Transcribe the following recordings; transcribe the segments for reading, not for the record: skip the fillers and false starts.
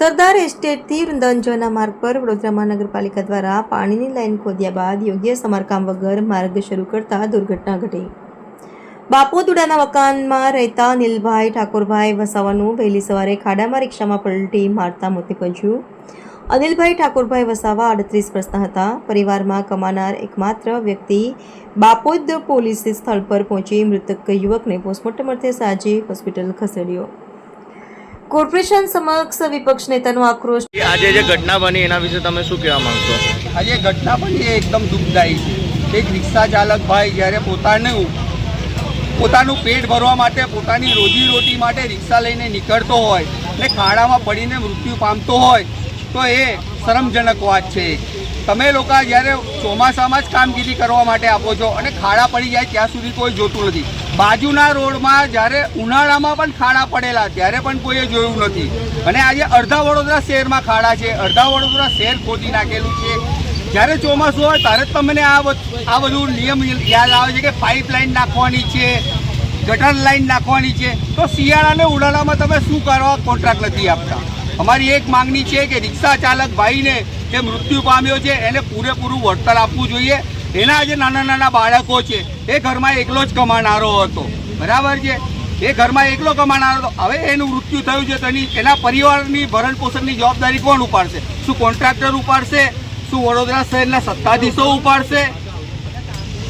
સરદાર એસ્ટેટથી વૃંદાવન જવાના માર્ગ પર વડોદરા મહાનગરપાલિકા દ્વારા પાણીની લાઇન ખોદ્યા બાદ યોગ્ય સમારકામ વગર માર્ગ શરૂ કરતા દુર્ઘટના ઘટી। બાપોદુડાના મકાનમાં રહેતા નીલભાઈ ઠાકોરભાઈ વસાવાનું વહેલી સવારે ખાડામાં રિક્ષામાં પલટી મારતા મોત નીપજ્યું। અનિલભાઈ ઠાકોરભાઈ વસાવા 38 વર્ષના હતા। પરિવારમાં કમાનાર એકમાત્ર વ્યક્તિ બાપોદ પોલીસે સ્થળ પર પહોંચી મૃતક યુવકને પોસ્ટમોર્ટમ અર્થે સાજી હોસ્પિટલ ખસેડ્યો। કોર્પોરેશન સમક્ષ વિપક્ષ નેતાનો આક્રોશ। આજે જે ઘટના બની એના વિશે તમે શું કહેવા માંગશો? આજે ઘટના બની એ એકદમ દુઃખદાયી છે। એક રિક્ષા ચાલક ભાઈ જ્યારે પોતાનું પેટ ભરવા માટે, પોતાની રોજીરોટી માટે રિક્ષા લઈને નીકળતો હોય અને ખાડામાં પડીને મૃત્યુ પામતો હોય તો એ શરમજનક વાત છે। તમે લોકો જ્યારે ચોમાસામાં જ કામગીરી કરવા માટે આપો છો અને ખાડા પડી જાય ત્યાં સુધી કોઈ જોતું નથી। બાજુના રોડમાં જ્યારે ઉનાળામાં પણ ખાડા પડેલા ત્યારે પણ કોઈએ જોયું નથી અને આજે અડધા વડોદરા શહેરમાં ખાડા છે, અડધા વડોદરા શહેર ખોદી નાખેલું છે। જ્યારે ચોમાસું હોય ત્યારે જ તમને આ બધું નિયમ યાદ આવે છે કે પાઇપલાઇન નાખવાની છે, ગટર લાઇન નાખવાની છે, તો શિયાળા અને ઉનાળામાં તમે શું કરવા કોન્ટ્રાક્ટ નથી આપતા? અમારી એક માંગણી છે કે રિક્ષા ચાલક ભાઈને જે મૃત્યુ પામ્યો છે એને પૂરેપૂરું વળતર આપવું જોઈએ। એના જે નાના નાના બાળકો છે એ ઘરમાં એકલો જ કમાનારો હતો, બરાબર છે? એ ઘરમાં એકલો કમાનારો હતો। હવે એનું મૃત્યુ થયું છે તો એના પરિવારની ભરણ પોષણની જવાબદારી કોણ ઉપાડશે? શું કોન્ટ્રાક્ટર ઉપાડશે? શું વડોદરા શહેરના સત્તાધીશો ઉપાડશે?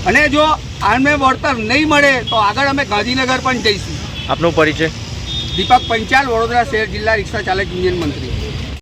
અને જો આને વળતર નહીં મળે તો આગળ અમે ગાંધીનગર પણ જઈશું। આપનો પરિચય? દીપક પંચાલ, વડોદરા શહેર જિલ્લા રિક્ષા ચાલક યુનિયન મંત્રી।